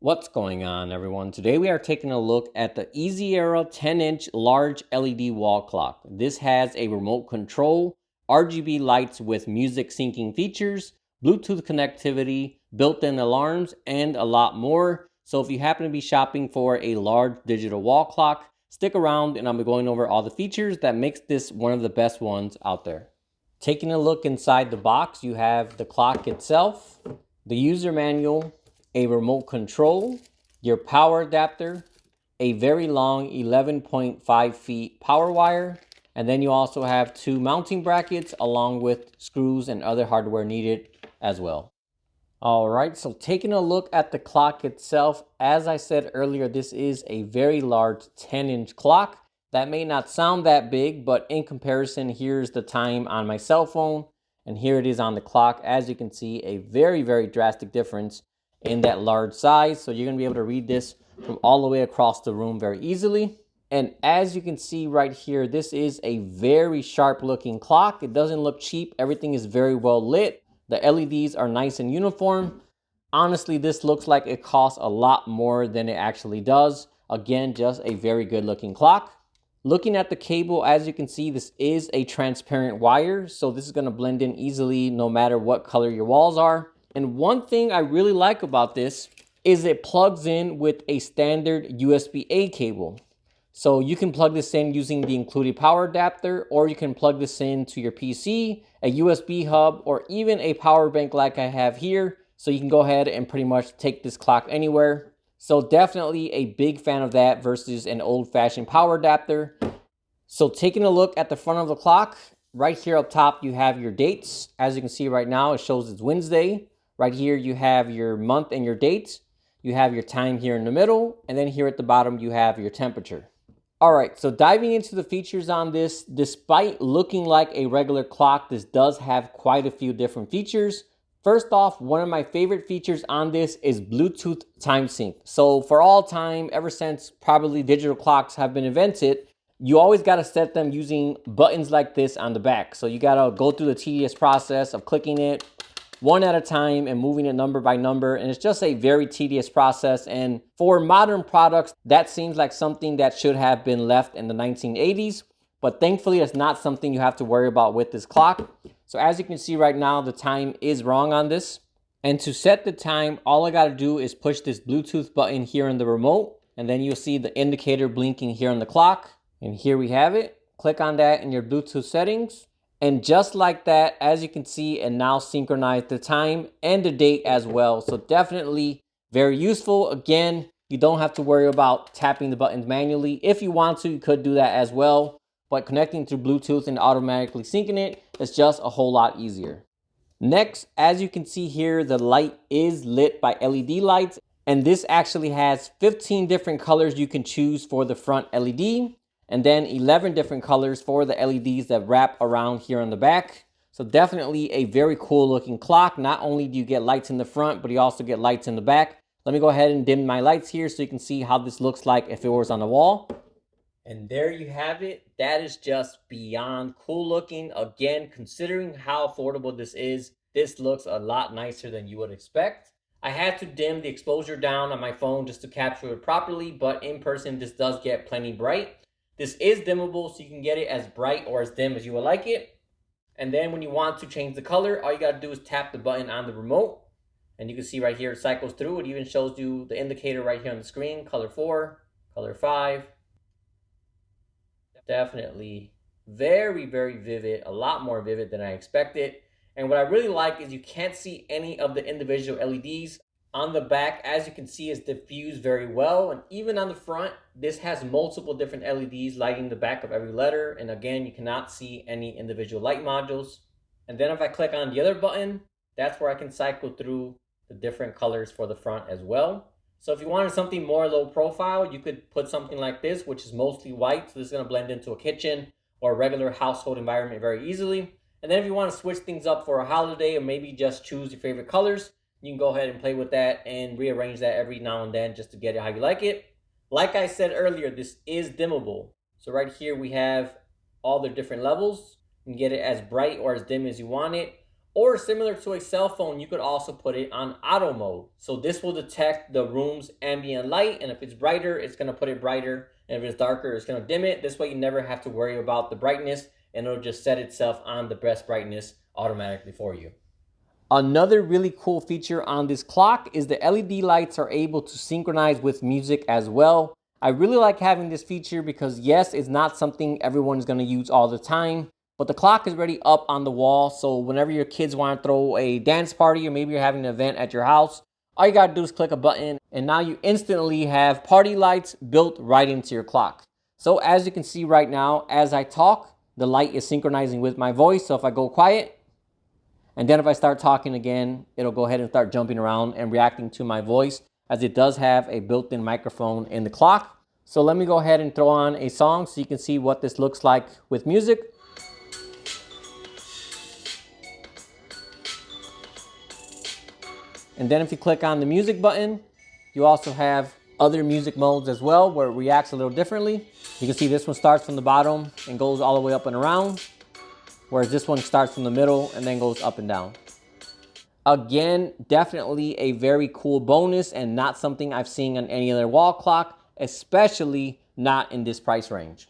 What's going on, everyone? Today we are taking a look at the Easyera 10-inch large LED wall clock. This has a remote control, RGB lights with music syncing features, Bluetooth connectivity, built-in alarms, and a lot more. So if you happen to be shopping for a large digital wall clock, stick around and I'll be going over all the features that makes this one of the best ones out there. Taking a look inside the box, you have the clock itself, the user manual, a remote control, your power adapter, a very long 11.5 feet power wire, and then you also have two mounting brackets along with screws and other hardware needed as well. All right, so taking a look at the clock itself, as I said earlier, this is a very large 10-inch clock. That may not sound that big, but in comparison, here's the time on my cell phone, and here it is on the clock. As you can see, a very, very drastic difference in that large size. So you're gonna be able to read this from all the way across the room very easily. And as you can see right here, this is a very sharp looking clock. It doesn't look cheap. Everything is very well lit. The LEDs are nice and uniform. Honestly, this looks like it costs a lot more than it actually does. Again, just a very good looking clock. Looking at the cable, as you can see, this is a transparent wire. So this is gonna blend in easily no matter what color your walls are. And one thing I really like about this is it plugs in with a standard USB-A cable. So you can plug this in using the included power adapter, or you can plug this into your PC, a USB hub, or even a power bank like I have here. So you can go ahead and pretty much take this clock anywhere. So definitely a big fan of that versus an old-fashioned power adapter. So taking a look at the front of the clock, right here up top, you have your dates. As you can see right now, it shows it's Wednesday. Right here, you have your month and your date. You have your time here in the middle. And then here at the bottom, you have your temperature. All right, so diving into the features on this, despite looking like a regular clock, this does have quite a few different features. First off, one of my favorite features on this is Bluetooth time sync. So for all time, ever since probably digital clocks have been invented, you always got to set them using buttons like this on the back. So you got to go through the tedious process of clicking it one at a time and moving it number by number. And it's just a very tedious process. And for modern products, that seems like something that should have been left in the 1980s. But thankfully, it's not something you have to worry about with this clock. So as you can see right now, the time is wrong on this. And to set the time, all I got to do is push this Bluetooth button here in the remote. And then you'll see the indicator blinking here on the clock. And here we have it. Click on that in your Bluetooth settings. And just like that, as you can see, it now synchronized the time and the date as well. So definitely very useful. Again, you don't have to worry about tapping the buttons manually. If you want to, you could do that as well. But connecting through Bluetooth and automatically syncing it is just a whole lot easier. Next, as you can see here, the light is lit by LED lights. And this actually has 15 different colors you can choose for the front LED. And then 11 different colors for the LEDs that wrap around here on the back. So definitely a very cool looking clock. Not only do you get lights in the front, but you also get lights in the back. Let me go ahead and dim my lights here so you can see how this looks like if it was on the wall. And there you have it. That is just beyond cool looking. Again, considering how affordable this is, this looks a lot nicer than you would expect. I had to dim the exposure down on my phone just to capture it properly, but in person, this does get plenty bright. This is dimmable, so you can get it as bright or as dim as you would like it. And then when you want to change the color, all you got to do is tap the button on the remote. And you can see right here, it cycles through. It even shows you the indicator right here on the screen, color 4, color 5. Definitely very, very vivid, a lot more vivid than I expected. And what I really like is you can't see any of the individual LEDs. On the back, as you can see, is diffused very well. And even on the front, this has multiple different LEDs lighting the back of every letter. And again, you cannot see any individual light modules. And then if I click on the other button, that's where I can cycle through the different colors for the front as well. So if you wanted something more low profile, you could put something like this, which is mostly white. So this is going to blend into a kitchen or a regular household environment very easily. And then if you want to switch things up for a holiday or maybe just choose your favorite colors, you can go ahead and play with that and rearrange that every now and then just to get it how you like it. Like I said earlier, this is dimmable. So right here we have all the different levels. You can get it as bright or as dim as you want it. Or similar to a cell phone, you could also put it on auto mode. So this will detect the room's ambient light, and if it's brighter, it's going to put it brighter, and if it's darker, it's going to dim it. This way you never have to worry about the brightness, and it'll just set itself on the best brightness automatically for you. Another really cool feature on this clock is the LED lights are able to synchronize with music as well. I really like having this feature because yes, it's not something everyone's going to use all the time, but the clock is already up on the wall. So whenever your kids want to throw a dance party, or maybe you're having an event at your house, all you got to do is click a button and now you instantly have party lights built right into your clock. So as you can see right now, as I talk, the light is synchronizing with my voice. So if I go quiet, and then if I start talking again, it'll go ahead and start jumping around and reacting to my voice, as it does have a built-in microphone in the clock. So let me go ahead and throw on a song so you can see what this looks like with music. And then if you click on the music button, you also have other music modes as well where it reacts a little differently. You can see this one starts from the bottom and goes all the way up and around, whereas this one starts from the middle and then goes up and down. Again, definitely a very cool bonus and not something I've seen on any other wall clock, especially not in this price range.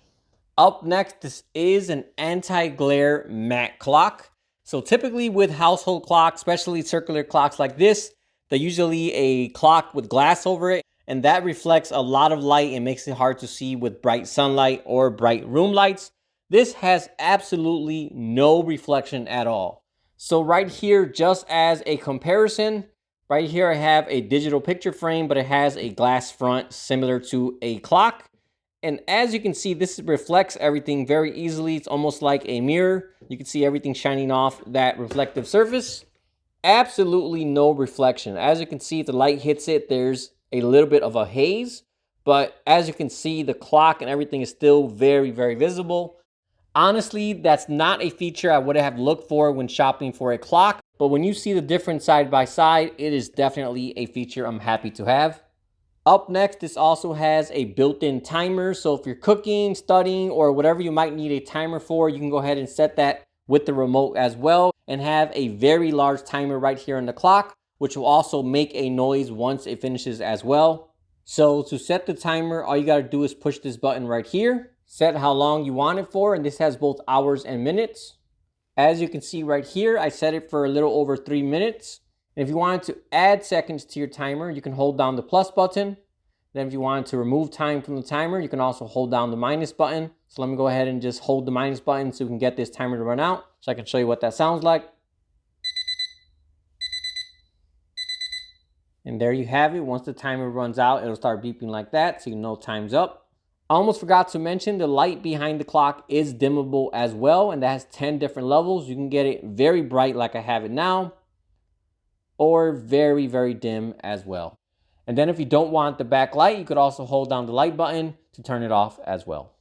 Up next, this is an anti-glare matte clock. So typically with household clocks, especially circular clocks like this, they're usually a clock with glass over it, and that reflects a lot of light and makes it hard to see with bright sunlight or bright room lights. This has absolutely no reflection at all. So right here, just as a comparison, right here I have a digital picture frame, but it has a glass front similar to a clock. And as you can see, this reflects everything very easily. It's almost like a mirror. You can see everything shining off that reflective surface. Absolutely no reflection. As you can see, if the light hits it, there's a little bit of a haze. But as you can see, the clock and everything is still very, very visible. Honestly, that's not a feature I would have looked for when shopping for a clock, but when you see the difference side by side, it is definitely a feature I'm happy to have. Up next, this also has a built-in timer, so if you're cooking, studying, or whatever you might need a timer for, you can go ahead and set that with the remote as well, and have a very large timer right here on the clock, which will also make a noise once it finishes as well. So to set the timer, all you gotta do is push this button right here. Set how long you want it for, and this has both hours and minutes. As you can see right here, I set it for a little over 3 minutes. And if you wanted to add seconds to your timer, you can hold down the plus button. Then if you wanted to remove time from the timer, you can also hold down the minus button. So let me go ahead and just hold the minus button so we can get this timer to run out. So I can show you what that sounds like. And there you have it. Once the timer runs out, it'll start beeping like that, so you know time's up. I almost forgot to mention the light behind the clock is dimmable as well, and that has 10 different levels. You can get it very bright like I have it now, or very, very dim as well. And then if you don't want the backlight, you could also hold down the light button to turn it off as well.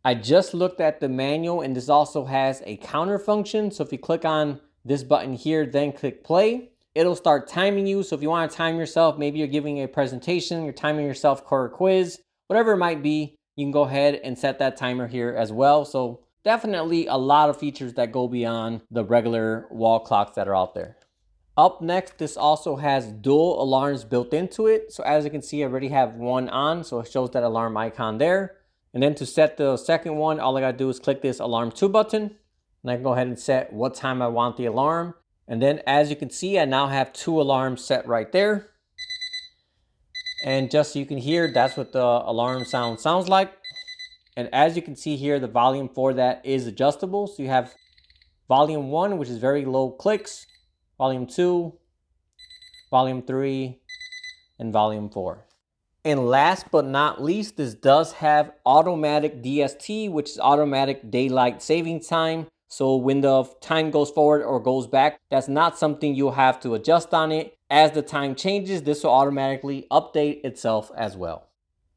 I just looked at the manual, and this also has a counter function. So if you click on this button here, then click play, it'll start timing you. So if you want to time yourself, maybe you're giving a presentation, you're timing yourself for a quiz, whatever it might be, you can go ahead and set that timer here as well. So definitely a lot of features that go beyond the regular wall clocks that are out there. Up next, this also has dual alarms built into it. So as you can see, I already have one on, so it shows that alarm icon there. And then to set the second one, all I gotta do is click this alarm 2 button. And I can go ahead and set what time I want the alarm. And then as you can see, I now have 2 alarms set right there. And just so you can hear, that's what the alarm sound sounds like. And as you can see here, the volume for that is adjustable. So you have volume 1, which is very low clicks, volume 2, volume 3, and volume 4. And last but not least, this does have automatic DST, which is automatic daylight saving time. So when the time goes forward or goes back, that's not something you'll have to adjust on it. As the time changes, this will automatically update itself as well.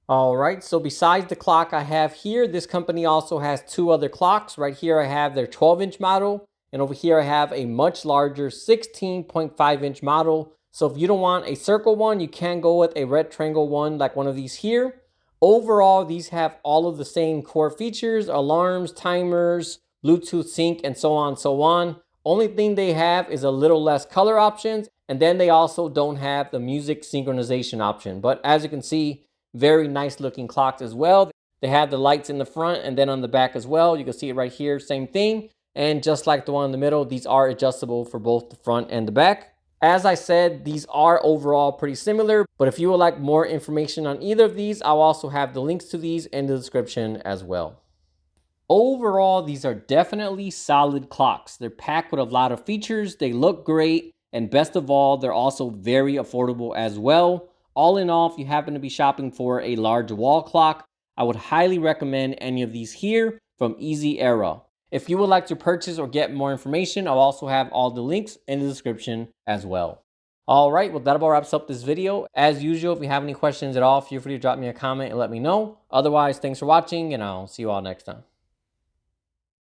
All right, so besides the clock I have here, this company also has 2 other clocks. Right here I have their 12-inch model, and over here I have a much larger 16.5-inch model. So if you don't want a circle one, you can go with a rectangle one like one of these here. Overall, these have all of the same core features: alarms, timers, Bluetooth sync, and so on and so on. Only thing they have is a little less color options, and then they also don't have the music synchronization option. But as you can see, very nice looking clocks as well. They have the lights in the front and then on the back as well. You can see it right here, same thing. And just like the one in the middle, these are adjustable for both the front and the back. As I said, these are overall pretty similar, but if you would like more information on either of these, I'll also have the links to these in the description as well. Overall, these are definitely solid clocks. They're packed with a lot of features, they look great, and best of all, they're also very affordable as well. All in all, if you happen to be shopping for a large wall clock, I would highly recommend any of these here from Easyera. If you would like to purchase or get more information, I'll also have all the links in the description as well. All right, well, that about wraps up this video. As usual, if you have any questions at all, feel free to drop me a comment and let me know. Otherwise, thanks for watching, and I'll see you all next time.